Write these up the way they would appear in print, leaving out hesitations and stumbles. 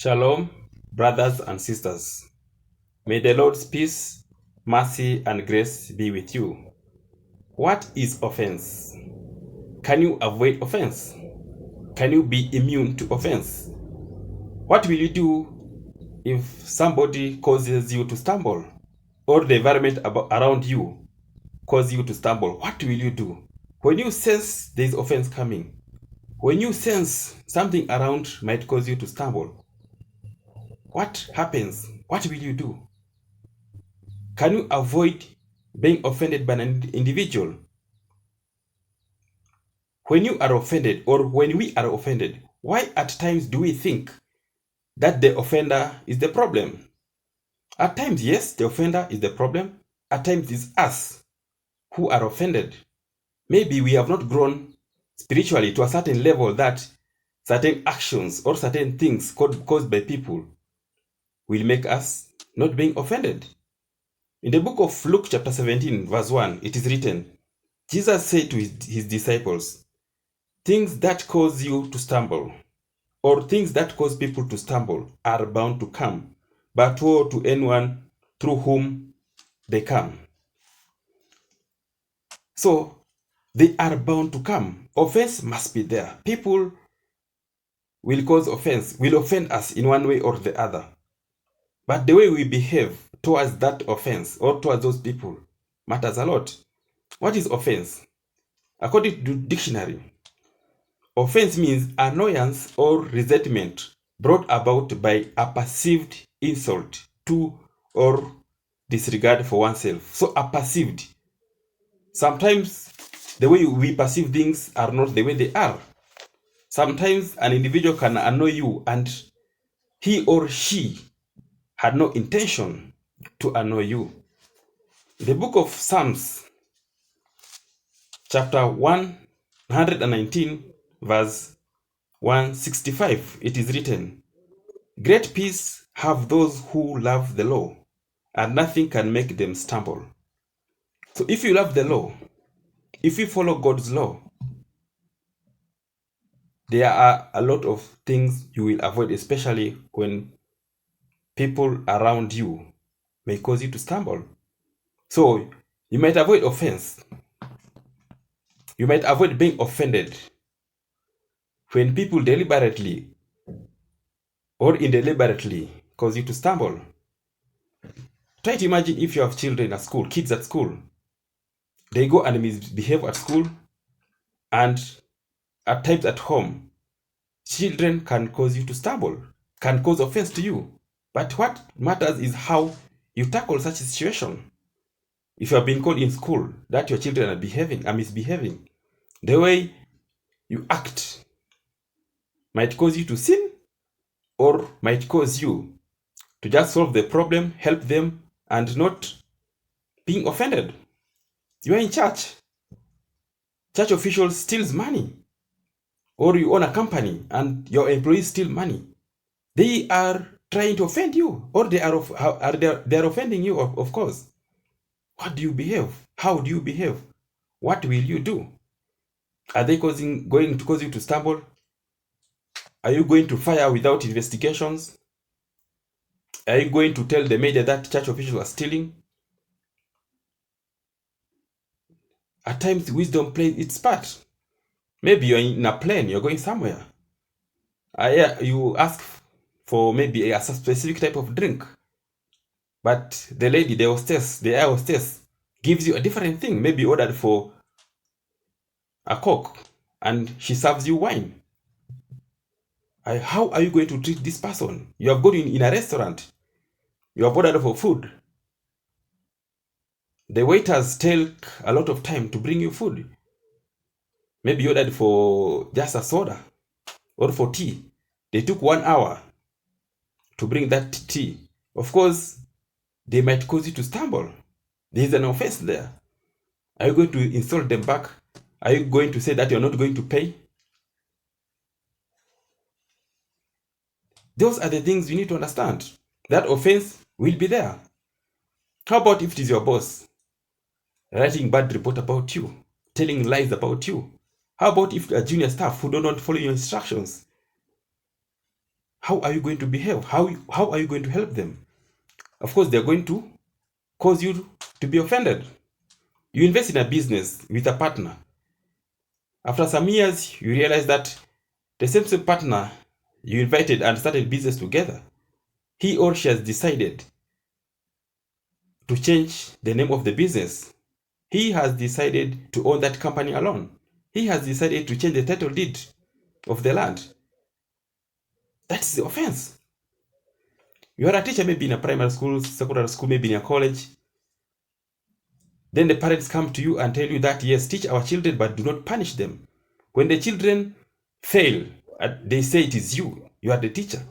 Shalom, brothers and sisters. May the Lord's peace, mercy, and grace be with you. What is offense? Can you avoid offense? Can you be immune to offense? What will you do if somebody causes you to stumble, or the environment around you causes you to stumble? What will you do? When you sense there is offense coming, when you sense something around might cause you to stumble, what happens? What will you do? Can you avoid being offended by an individual? When you are offended, or when we are offended, why at times do we think that the offender is the problem? At times, yes, the offender is the problem. At times, it's us who are offended. Maybe we have not grown spiritually to a certain level that certain actions or certain things caused by people will make us not being offended. In the book of Luke chapter 17 verse 1, it is written, Jesus said to his disciples, things that cause you to stumble, or things that cause people to stumble, are bound to come, but woe to anyone through whom they come. So, they are bound to come. Offense must be there. People will cause offense, will offend us in one way or the other. But the way we behave towards that offense or towards those people matters a lot. What is offense? According to the dictionary, offense means annoyance or resentment brought about by a perceived insult to or disregard for oneself. So a perceived. Sometimes the way we perceive things are not the way they are. Sometimes an individual can annoy you and he or she had no intention to annoy you. In the book of Psalms, chapter 119, verse 165, it is written, great peace have those who love the law, and nothing can make them stumble. So if you love the law, if you follow God's law, there are a lot of things you will avoid, especially when people around you may cause you to stumble. So you might avoid offense. You might avoid being offended when people deliberately or indeliberately cause you to stumble. Try to imagine if you have children at school, kids at school. They go and misbehave at school, and at times at home, children can cause you to stumble, can cause offense to you. But what matters is how you tackle such a situation. If you have been called in school that your children are misbehaving, the way you act might cause you to sin, or might cause you to just solve the problem, help them, and not being offended. You are in church. Church officials steals money, or you own a company and your employees steal money. They are trying to offend you, or they are offending you, of course. What do you behave? How do you behave? What will you do? Are they going to cause you to stumble? Are you going to fire without investigations? Are you going to tell the media that church officials are stealing? At times, wisdom plays its part. Maybe you're in a plane, you're going somewhere. You ask for maybe a specific type of drink, but the lady, the air hostess, gives you a different thing. Maybe you ordered for a Coke, and she serves you wine. How are you going to treat this person? You have gone in a restaurant. You have ordered for food. The waiters take a lot of time to bring you food. Maybe you ordered for just a soda or for tea. They took 1 hour to bring that tea. Of course, they might cause you to stumble. There is an offense there. Are you going to insult them back? Are you going to say that you're not going to pay? Those are the things you need to understand. That offense will be there. How about if it is your boss writing bad report about you, telling lies about you? How about if a junior staff who don't want to follow your instructions? how are you going to behave? How are you going to help them? Of course, they're going to cause you to be offended. You invest in a business with a partner. After some years, you realize that the same partner you invited and started business together, he or she has decided to change the name of the business. He has decided to own that company alone. He has decided to change the title deed of the land. That's the offense. You are a teacher, maybe in a primary school, secondary school, maybe in a college. Then the parents come to you and tell you that, yes, teach our children, but do not punish them. When the children fail, they say it is you. You are the teacher.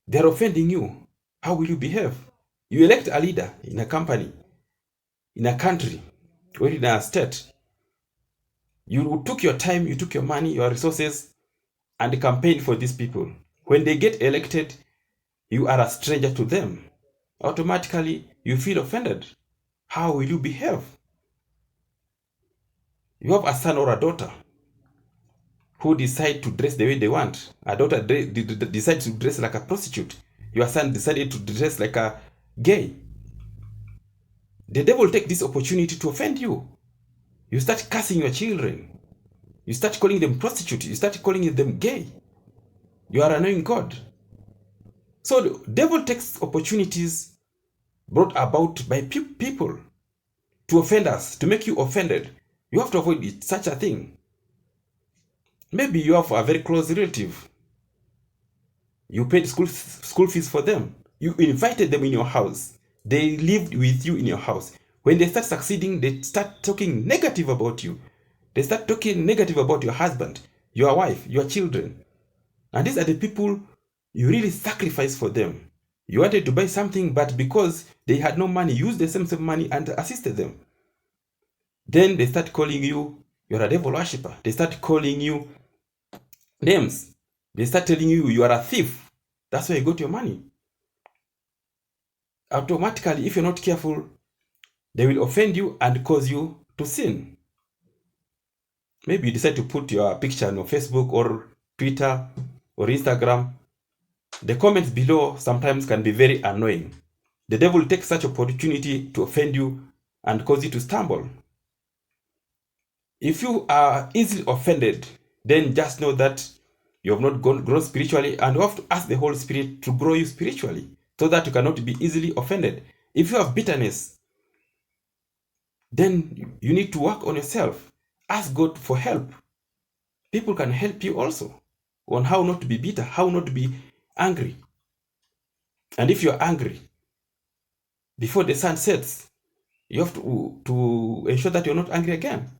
They are offending you. How will you behave? You elect a leader in a company, in a country, or in a state. You took your time, you took your money, your resources, and campaigned for these people. When they get elected, you are a stranger to them. Automatically, you feel offended. How will you behave? You have a son or a daughter who decide to dress the way they want. A daughter decides to dress like a prostitute. Your son decided to dress like a gay. The devil take this opportunity to offend you. You start cursing your children. You start calling them prostitutes. You start calling them gay. You are annoying God. So the devil takes opportunities brought about by people to offend us, to make you offended. You have to avoid such a thing. Maybe you have a very close relative. You paid school fees for them. You invited them in your house. They lived with you in your house. When they start succeeding, they start talking negative about you. They start talking negative about your husband, your wife, your children. And these are the people you really sacrifice for them. You wanted to buy something, but because they had no money, use the same money and assisted them. Then they start calling you, you're a devil worshipper. They start calling you names. They start telling you you are a thief. That's where you got your money. Automatically, if you're not careful, they will offend you and cause you to sin. Maybe you decide to put your picture on Facebook or Twitter or Instagram. The comments below sometimes can be very annoying. The devil takes such opportunity to offend you and cause you to stumble. If you are easily offended, then just know that you have not grown spiritually, and you have to ask the Holy Spirit to grow you spiritually so that you cannot be easily offended. If you have bitterness, then you need to work on yourself. Ask God for help. People can help you also on how not to be bitter, how not to be angry. And if you're angry, before the sun sets, you have to ensure that you're not angry again.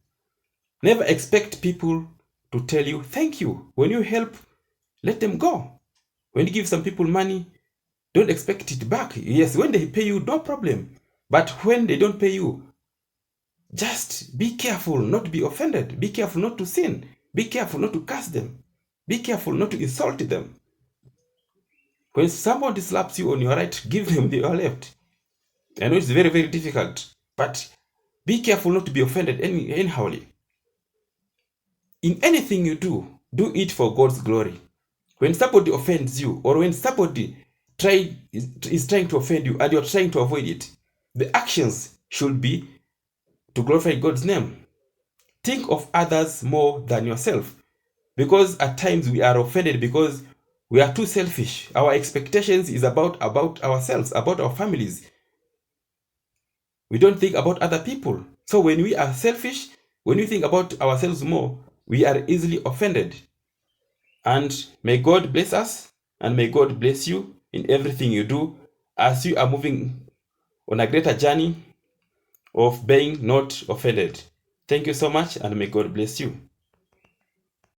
Never expect people to tell you thank you. When you help, let them go. When you give some people money, don't expect it back. Yes, when they pay you, no problem. But when they don't pay you, just be careful not to be offended. Be careful not to sin. Be careful not to curse them. Be careful not to insult them. When somebody slaps you on your right, give them your left. I know it's very, very difficult, but be careful not to be offended anyhowly. In anything you do, do it for God's glory. When somebody offends you, or when somebody is trying to offend you and you're trying to avoid it, the actions should be to glorify God's name. Think of others more than yourself, because at times we are offended because we are too selfish. Our expectations is about ourselves, about our families. We don't think about other people. So when we are selfish, when we think about ourselves more, we are easily offended. And may God bless us, and may God bless you in everything you do as you are moving on a greater journey of being not offended. Thank you so much, and may God bless you.